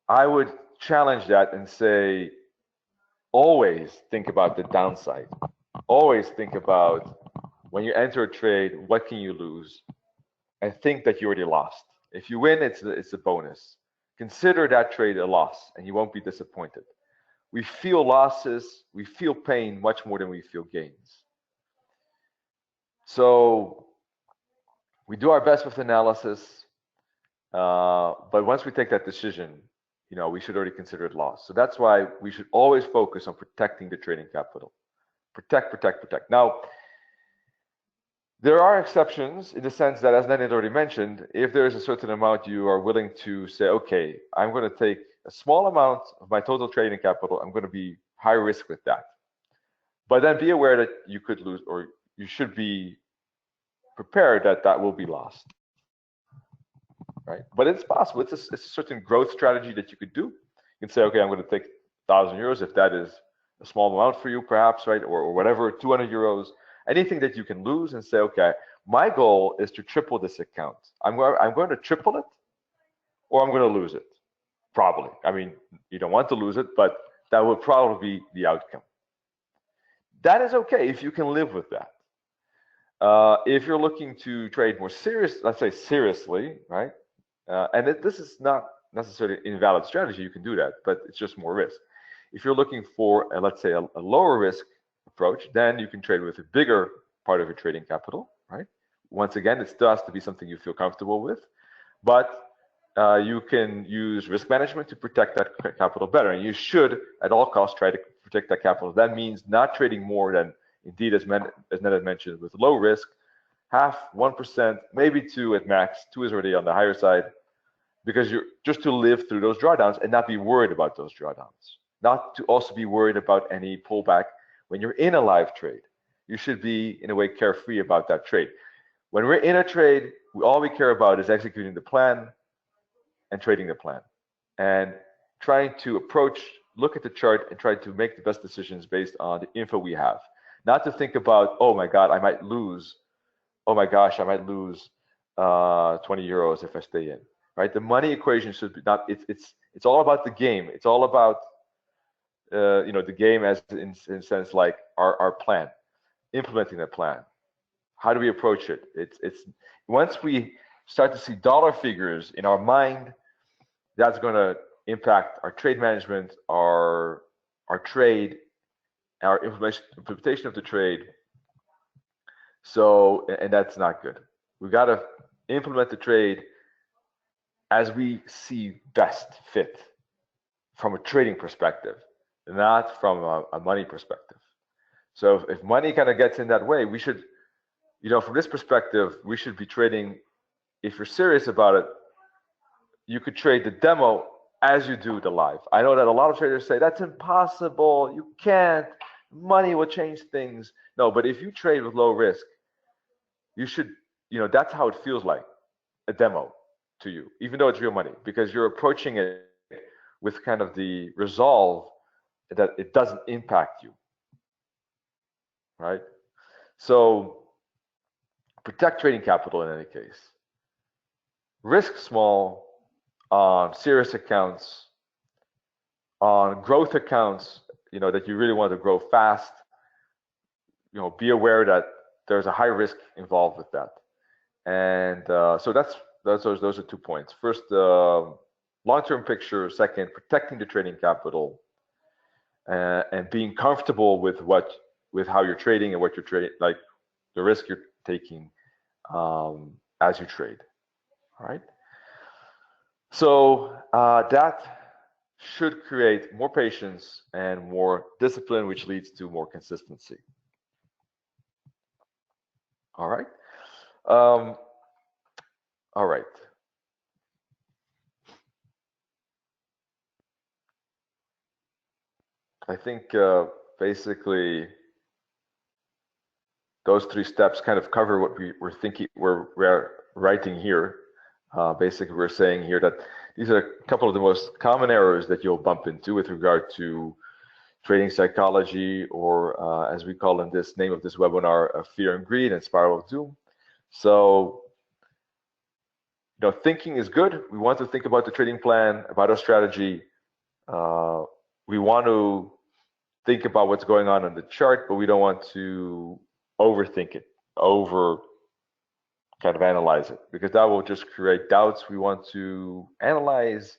I would challenge that and say, always think about the downside. Always think about when you enter a trade, what can you lose? And think that you already lost. If you win, it's a bonus. Consider that trade a loss and you won't be disappointed. We feel losses, we feel pain much more than we feel gains. So we do our best with analysis, but once we take that decision, we should already consider it lost. So that's why we should always focus on protecting the trading capital. Protect, protect, protect. Now, there are exceptions in the sense that, as Nenad already mentioned, if there is a certain amount you are willing to say, okay, I'm going to take a small amount of my total trading capital, I'm going to be high risk with that. But then be aware that you could lose, or you should be prepared that will be lost, right? But it's possible. It's a certain growth strategy that you could do. You can say, okay, I'm going to take 1,000 euros if that is a small amount for you, perhaps, right? Or whatever, 200 euros. Anything that you can lose and say, okay, my goal is to triple this account. I'm going to triple it, or I'm going to lose it. Probably. I mean, you don't want to lose it, but that would probably be the outcome. That is okay if you can live with that. If you're looking to trade more serious, let's say seriously, right? This is not necessarily an invalid strategy. You can do that, but it's just more risk. If you're looking for, let's say, a lower risk approach, then you can trade with a bigger part of your trading capital, right? Once again, it still has to be something you feel comfortable with, but you can use risk management to protect that capital better. And you should, at all costs, try to protect that capital. That means not trading more than, indeed, as Nenad mentioned, with low risk, half, 1%, maybe 2 at max. 2 is already on the higher side, because you're just to live through those drawdowns and not be worried about those drawdowns. Not to also be worried about any pullback when you're in a live trade. You should be, in a way, carefree about that trade. When we're in a trade, all we care about is executing the plan and trading the plan, and trying to look at the chart and try to make the best decisions based on the info we have. Not to think about, oh my God, I might lose. Oh my gosh, I might lose 20 euros if I stay in. Right? The money equation should be not. It's all about the game. It's all about the game as in sense like our plan, implementing the plan. How do we approach it? It's once we start to see dollar figures in our mind, that's going to impact our trade management, our trade, our implementation of the trade. So, and that's not good. We got to implement the trade as we see best fit from a trading perspective, not from a money perspective. So if money kind of gets in that way, we should, from this perspective, we should be trading. If you're serious about it, you could trade the demo as you do the live. I know that a lot of traders say that's impossible. You can't. Money will change things. No, but if you trade with low risk, you should, that's how it feels like, a demo to you, even though it's real money, because you're approaching it with kind of the resolve that it doesn't impact you, right? So protect trading capital in any case. Risk small on serious accounts, on growth accounts, that you really want to grow fast. Be aware that there's a high risk involved with that. And so those are 2 points. First, long-term picture. Second, protecting the trading capital, and being comfortable with how you're trading and what you're trading, like the risk you're taking as you trade. All right. So that should create more patience and more discipline, which leads to more consistency. All right. All right. I think basically those 3 steps kind of cover what we're writing here. Basically, we're saying here that these are a couple of the most common errors that you'll bump into with regard to trading psychology, or as we call in this name of this webinar, fear and greed and spiral of doom. So, thinking is good. We want to think about the trading plan, about our strategy. We want to think about what's going on the chart, but we don't want to overthink it, kind of analyze it, because that will just create doubts. We want to analyze,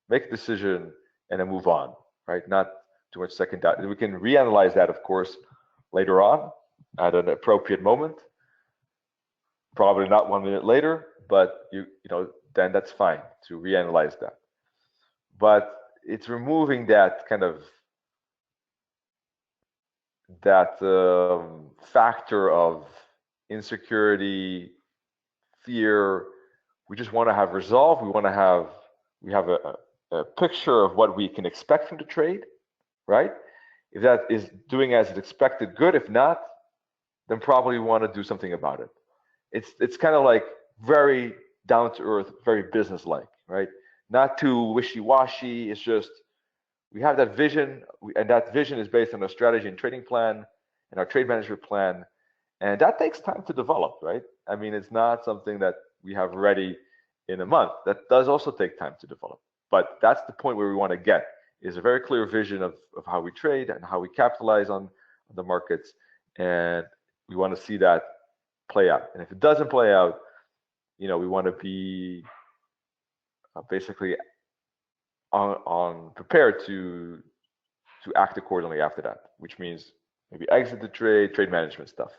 make a decision, and then move on, right? Not too much second doubt. We can reanalyze that, of course, later on at an appropriate moment. Probably not 1 minute later, but then that's fine to reanalyze that. But it's removing that kind of factor of insecurity, fear. We just want to have resolve. We have a picture of what we can expect from the trade, right? If that is doing as expected, good. If not, then probably we want to do something about it. It's kind of like very down to earth, very business-like, right? Not too wishy-washy. It's just we have that vision, and that vision is based on our strategy and trading plan and our trade management plan, and that takes time to develop, right? I mean, it's not something that we have ready in a month. That does also take time to develop. But that's the point where we want to get, is a very clear vision of how we trade and how we capitalize on the markets. And we want to see that play out. And if it doesn't play out, we want to be basically on prepared to act accordingly after that, which means maybe exit the trade management stuff.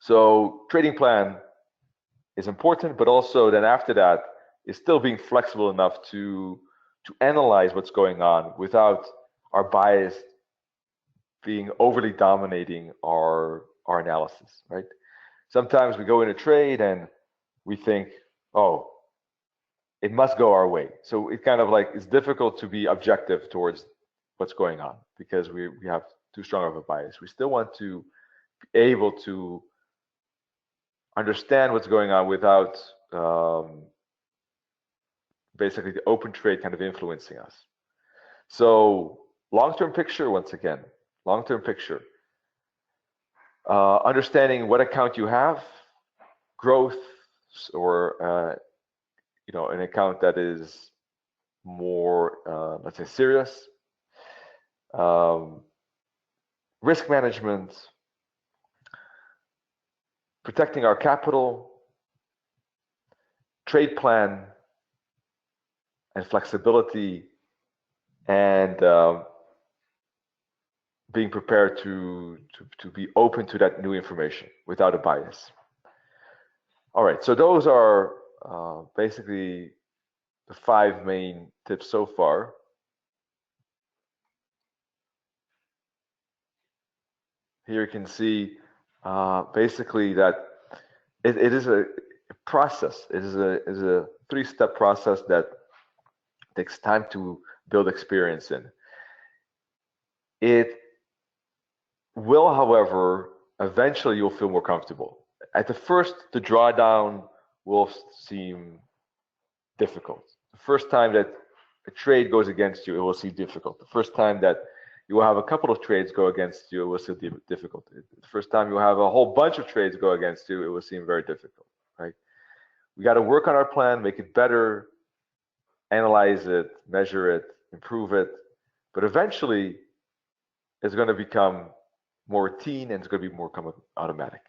So trading plan is important, but also then after that is still being flexible enough to analyze what's going on without our bias being overly dominating our analysis, right? Sometimes we go in a trade and we think, oh, it must go our way. So it kind of like, it's difficult to be objective towards what's going on because we have too strong of a bias. We still want to be able to understand what's going on without basically the open trade kind of influencing us. So long-term picture, once again, long-term picture. Understanding what account you have, growth, or an account that is more, let's say, serious. Risk management, protecting our capital, trade plan, and flexibility, and being prepared to be open to that new information without a bias. All right, so those are basically the 5 main tips so far. Here you can see basically that it is a process. It is a 3-step process that takes time to build experience in. It will, however, eventually you'll feel more comfortable. At the first, the drawdown will seem difficult. The first time that a trade goes against you, it will seem difficult. The first time that you will have a couple of trades go against you, it will seem difficult. The first time you have a whole bunch of trades go against you, it will seem very difficult, right? We got to work on our plan, make it better, analyze it, measure it, improve it. But eventually, it's going to become more routine and it's going to be more automatic.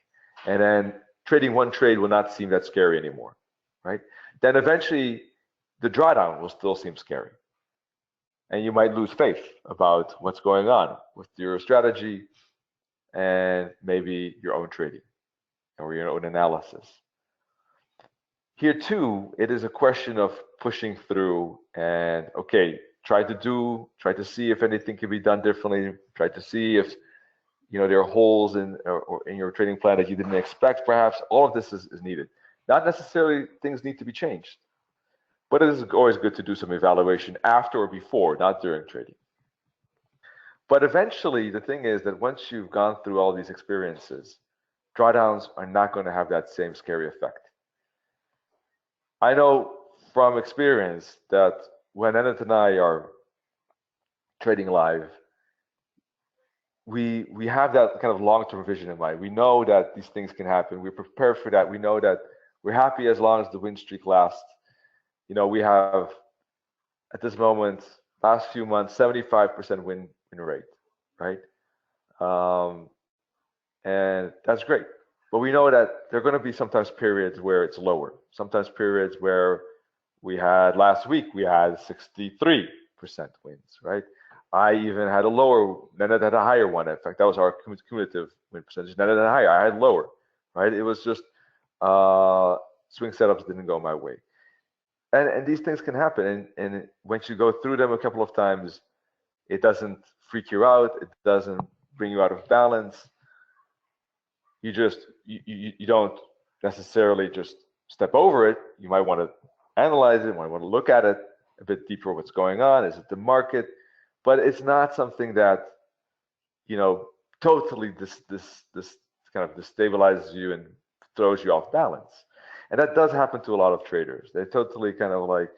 And then trading one trade will not seem that scary anymore, right? Then eventually, the drawdown will still seem scary. And you might lose faith about what's going on with your strategy and maybe your own trading or your own analysis. Here too, it is a question of pushing through and, okay, try to see if anything can be done differently, try to see if there are holes in your trading plan that you didn't expect. Perhaps all of this is needed. Not necessarily things need to be changed, but it is always good to do some evaluation after or before, not during trading. But eventually, the thing is that once you've gone through all these experiences, drawdowns are not going to have that same scary effect. I know from experience that when Nenad and I are trading live, we have that kind of long-term vision in mind. We know that these things can happen. We're prepared for that. We know that we're happy as long as the win streak lasts. We have at this moment, last few months, 75% win rate, right? And that's great. But we know that there are going to be sometimes periods where it's lower. Sometimes periods where last week we had 63% wins, right? I even had a lower, Nenad had a higher one. In fact, that was our cumulative win percentage. Nenad had a higher, I had lower, right? It was just swing setups didn't go my way. And these things can happen. And once you go through them a couple of times, it doesn't freak you out. It doesn't bring you out of balance. You don't necessarily just step over it. You might want to analyze it, you might want to look at it a bit deeper, what's going on. Is it the market? But it's not something that, totally this kind of destabilizes you and throws you off balance. And that does happen to a lot of traders. They totally kind of like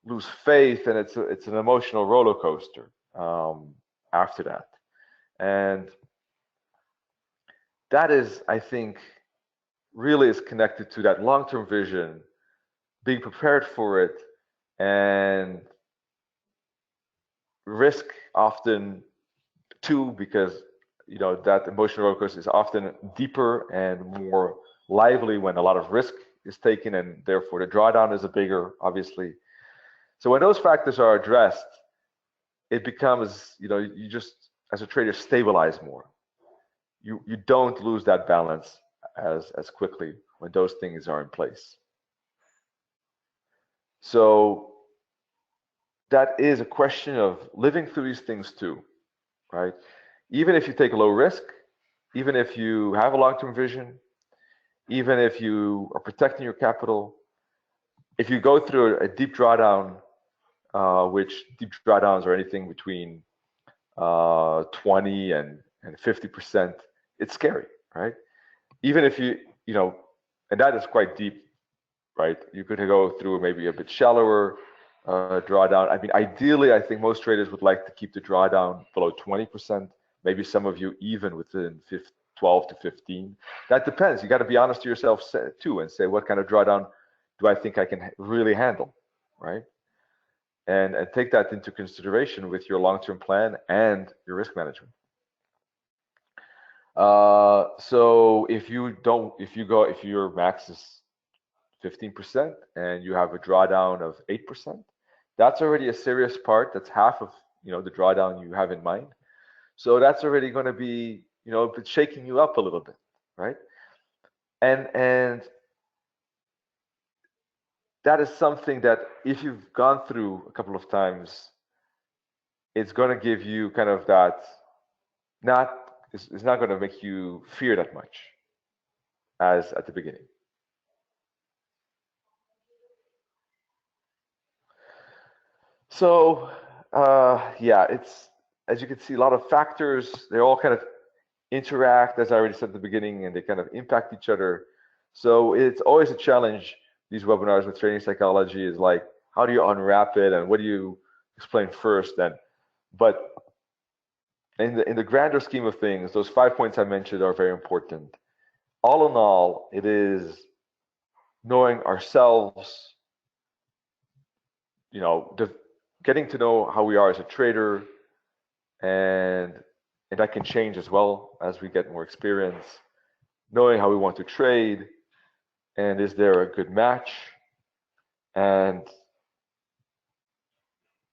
lose faith, and it's an emotional roller coaster after that. And that is, I think, really is connected to that long-term vision, being prepared for it, and risk often too, because that emotional roller coaster is often deeper and more lively when a lot of risk is taken, and therefore the drawdown is a bigger, obviously. So when those factors are addressed, it becomes, you just as a trader stabilize more. You don't lose that balance as quickly when those things are in place. So that is a question of living through these things too, right? Even if you take a low risk, even if you have a long-term vision, even if you are protecting your capital, if you go through a deep drawdown, which deep drawdowns are anything between 20 and 50%, it's scary, right? Even if and that is quite deep, right? You could go through maybe a bit shallower drawdown. I mean, ideally, I think most traders would like to keep the drawdown below 20%. Maybe some of you even within 12 to 15. That depends. You got to be honest to yourself too and say, what kind of drawdown do I think I can really handle, right? And take that into consideration with your long-term plan and your risk management. So if your max is 15% and you have a drawdown of 8%, that's already a serious part. That's half of the drawdown you have in mind. So that's already going to be shaking you up a little bit, right? And that is something that if you've gone through a couple of times, it's going to give you kind of that. It's not going to make you fear that much as at the beginning. So yeah, it's, as you can see, a lot of factors. They all kind of interact, as I already said at the beginning, and they kind of impact each other. So it's always a challenge. These webinars with trading psychology is like, how do you unwrap it, and what do you explain first? But in the grander scheme of things, those 5 points I mentioned are very important. All in all, it is knowing ourselves, getting to know how we are as a trader, and that can change as well as we get more experience. Knowing how we want to trade, and is there a good match, and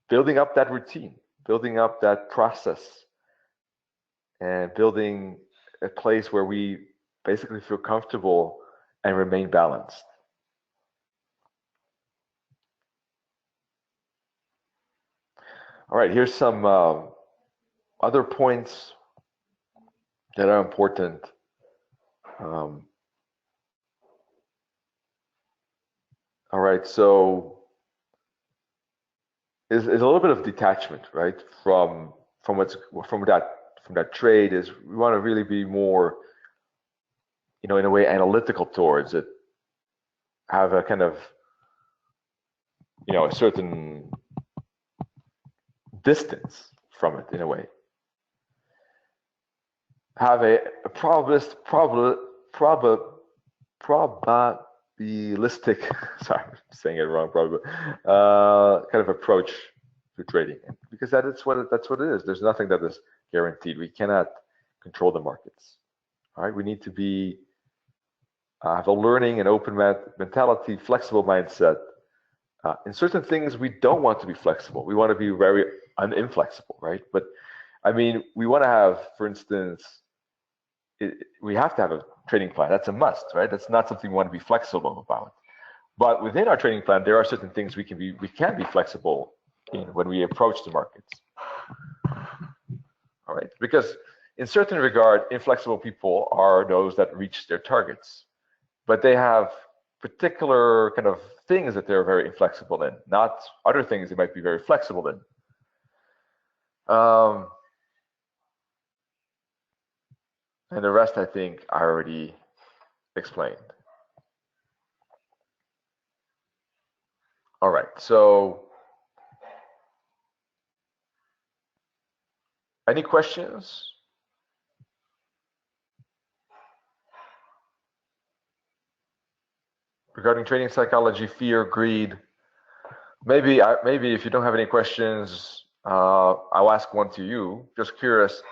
building up that routine, building up that process, and building a place where we basically feel comfortable and remain balanced. All right, here's some other points that are important. All right, so is a little bit of detachment, right, from that trade. Is we want to really be more, in a way, analytical towards it, have a kind of, a certain distance from it, in a way. Have a probabilistic, sorry, I'm saying it wrong, probably, kind of approach to trading, because that's what it is. There's nothing that is guaranteed. We cannot control the markets. All right, we need to have a learning and open mentality, flexible mindset. In certain things, we don't want to be flexible. We want to be very inflexible, right? But I mean, we want to have, for instance, we have to have a trading plan. That's a must, right? That's not something we want to be flexible about. But within our trading plan, there are certain things we can be flexible in when we approach the markets. All right, because in certain regard, inflexible people are those that reach their targets, but they have particular kind of things that they're very inflexible in, not other things they might be very flexible in. And the rest, I think, I already explained. All right, so any questions? regarding trading psychology, fear, greed. Maybe if you don't have any questions, I'll ask one to you. Just curious,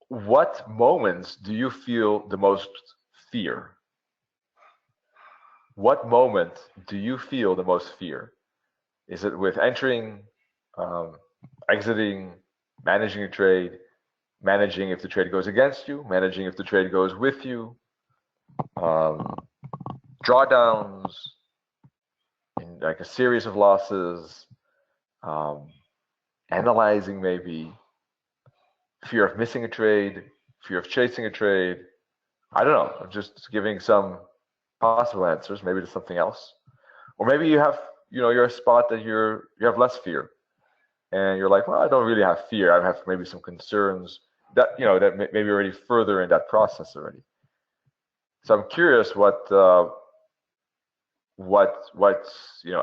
what moments do you feel the most fear? What moment do you feel the most fear? Is it with entering, um, exiting, managing a trade, managing if the trade goes against you, managing if the trade goes with you, um, drawdowns, in like a series of losses, um, analyzing maybe, fear of missing a trade, fear of chasing a trade. I don't know. I'm just giving some possible answers. Maybe there's something else, or maybe you have, you're a spot that you have less fear, and you're like, well, I don't really have fear. I have maybe some concerns that that maybe already further in that process already. So I'm curious what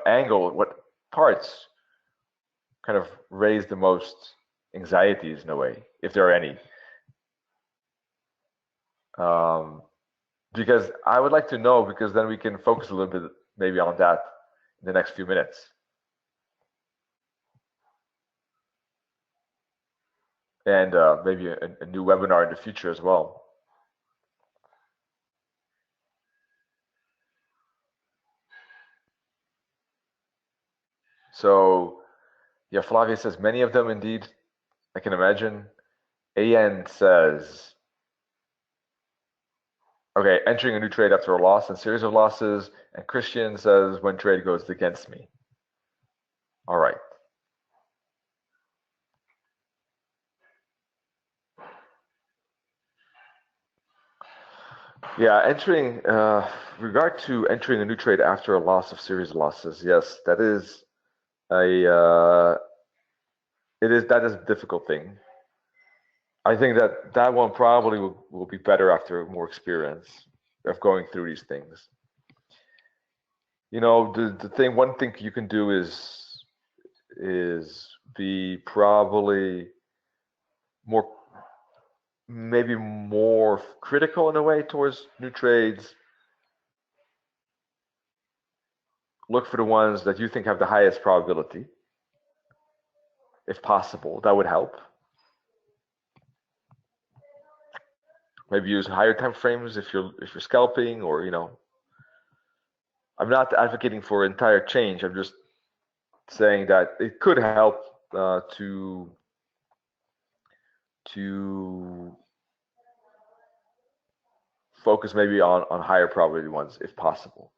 angle, what parts kind of raise the most anxieties in a way, if there are any. Because I would like to know, because then we can focus a little bit maybe on that in the next few minutes. And maybe a new webinar in the future as well. So, yeah, Flavia says, many of them indeed, I can imagine. AN says, okay, entering a new trade after a loss and series of losses. And Christian says, when trade goes against me. All right. Yeah, regard to entering a new trade after a loss of series of losses, yes, that is that is a difficult thing. I think that one probably will be better after more experience of going through these things. One thing you can do is be probably maybe more critical in a way towards new trades. Look for the ones that you think have the highest probability, if possible. That would help. Maybe use higher time frames if you're scalping, or I'm not advocating for entire change. I'm just saying that it could help to focus maybe on higher probability ones if possible.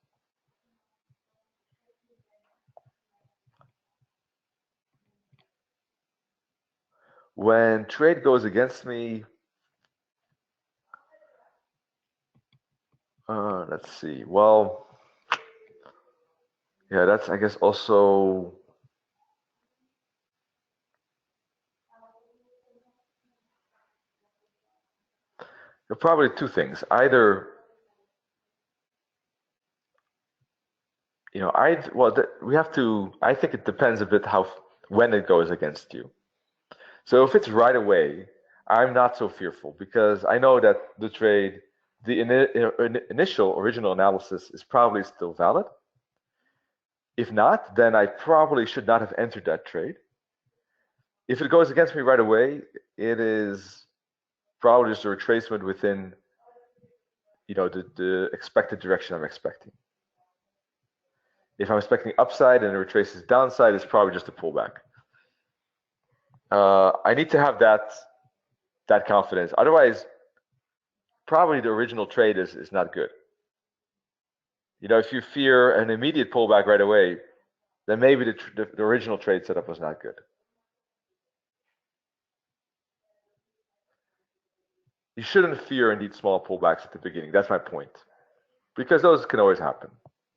When trade goes against me, let's see. Well, yeah, that's, I guess, also there are probably two things. Either, we have to. I think it depends a bit when it goes against you. So if it's right away, I'm not so fearful, because I know that the trade, the initial original analysis is probably still valid. If not, then I probably should not have entered that trade. If it goes against me right away, it is probably just a retracement within, the expected direction I'm expecting. If I'm expecting upside and it retraces downside, it's probably just a pullback. I need to have that confidence. Otherwise, probably the original trade is not good. If you fear an immediate pullback right away, then maybe the original trade setup was not good. You shouldn't fear indeed small pullbacks at the beginning. That's my point, because those can always happen,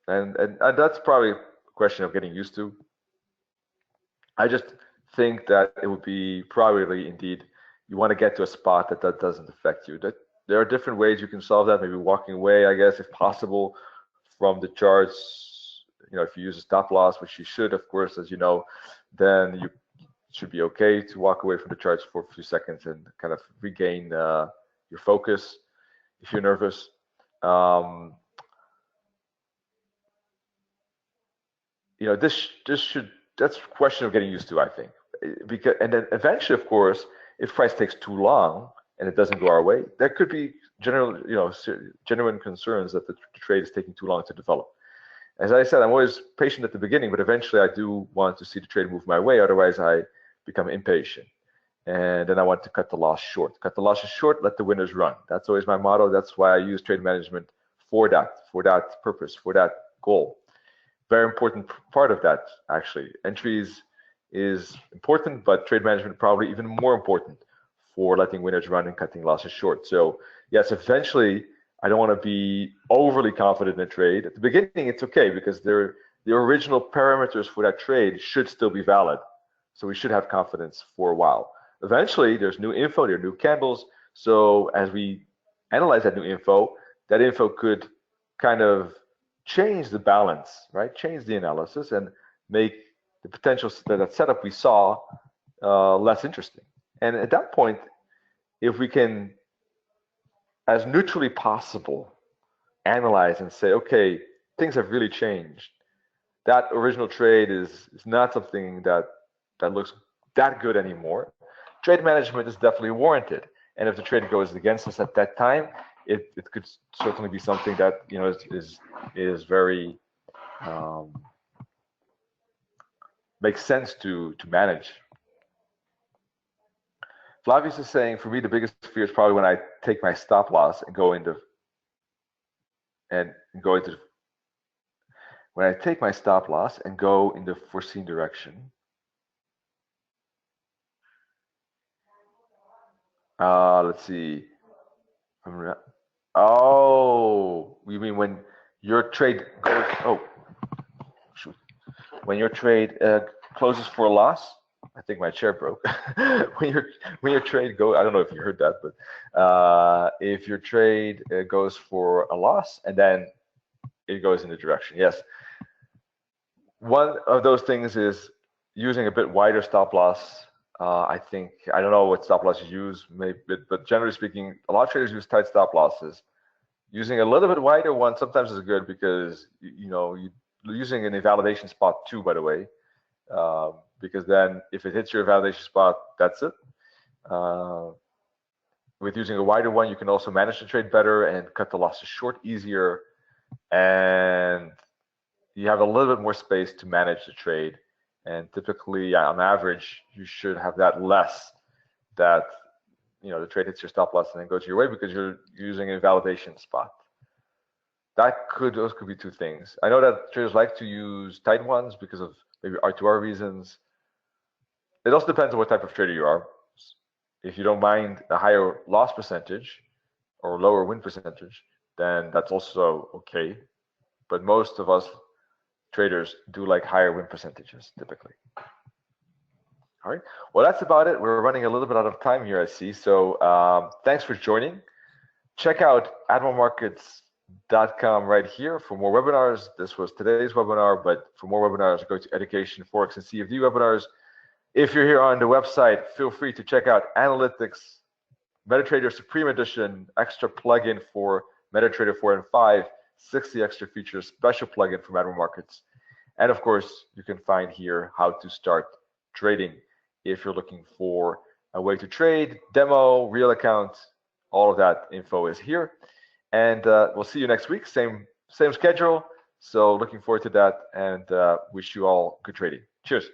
and that's probably a question of getting used to. I just think that it would be probably indeed you want to get to a spot that doesn't affect you. That there are different ways you can solve that. Maybe walking away, I guess, if possible, from the charts. If you use a stop loss, which you should, of course, as you know, then you should be okay to walk away from the charts for a few seconds and kind of regain your focus if you're nervous. that's a question of getting used to, I think. Because, and then eventually, of course, if price takes too long and it doesn't go our way, there could be genuine concerns that the trade is taking too long to develop. As I said, I'm always patient at the beginning, but eventually I do want to see the trade move my way. Otherwise, I become impatient. And then I want to cut the loss short. Cut the losses short, let the winners run. That's always my motto. That's why I use trade management for that purpose, for that goal. Very important part of that, actually. Entries is important, but trade management probably even more important for letting winners run and cutting losses short. So yes, eventually, I don't want to be overly confident in a trade. At the beginning, it's okay because the original parameters for that trade should still be valid. So we should have confidence for a while. Eventually, there's new info, there are new candles. So as we analyze that info could kind of change the balance, right? Change the analysis and make the potential that setup we saw less interesting. And at that point, if we can, as neutrally possible, analyze and say, okay, things have really changed. That original trade is not something that looks that good anymore. Trade management is definitely warranted. And if the trade goes against us at that time, it could certainly be something that is very makes sense to manage. Flavius is saying, for me, the biggest fear is probably when I take my stop loss and go into when I take my stop loss and go in the foreseen direction. Let's see. Oh, you mean when your trade goes? Oh, shoot. When your trade closes for a loss? I think my chair broke. when your trade goes, I don't know if you heard that, but if your trade goes for a loss and then it goes in the direction, yes. One of those things is using a bit wider stop loss. I don't know what stop loss you use, maybe, but generally speaking, a lot of traders use tight stop losses. Using a little bit wider one sometimes is good because you're using an invalidation spot too, by the way, because then if it hits your validation spot, that's it. With using a wider one, you can also manage the trade better and cut the losses short easier, and you have a little bit more space to manage the trade. And typically, on average, you should have that less that the trade hits your stop loss and then goes your way because you're using a validation spot. Those could be two things. I know that traders like to use tight ones because of maybe R2R reasons. It also depends on what type of trader you are. If you don't mind a higher loss percentage or lower win percentage, then that's also okay. But most of us traders do like higher win percentages typically. All right. Well, that's about it. We're running a little bit out of time here, I see. So thanks for joining. Check out admiralmarkets.com right here for more webinars. This was today's webinar, but for more webinars, go to Education, Forex, and CFD webinars. If you're here on the website, feel free to check out Analytics, MetaTrader Supreme Edition, extra plugin for MetaTrader 4 and 5, 60 extra features, special plugin from Admiral Markets. And of course, you can find here how to start trading. If you're looking for a way to trade, demo, real account, all of that info is here. And we'll see you next week, same schedule. So looking forward to that and wish you all good trading. Cheers.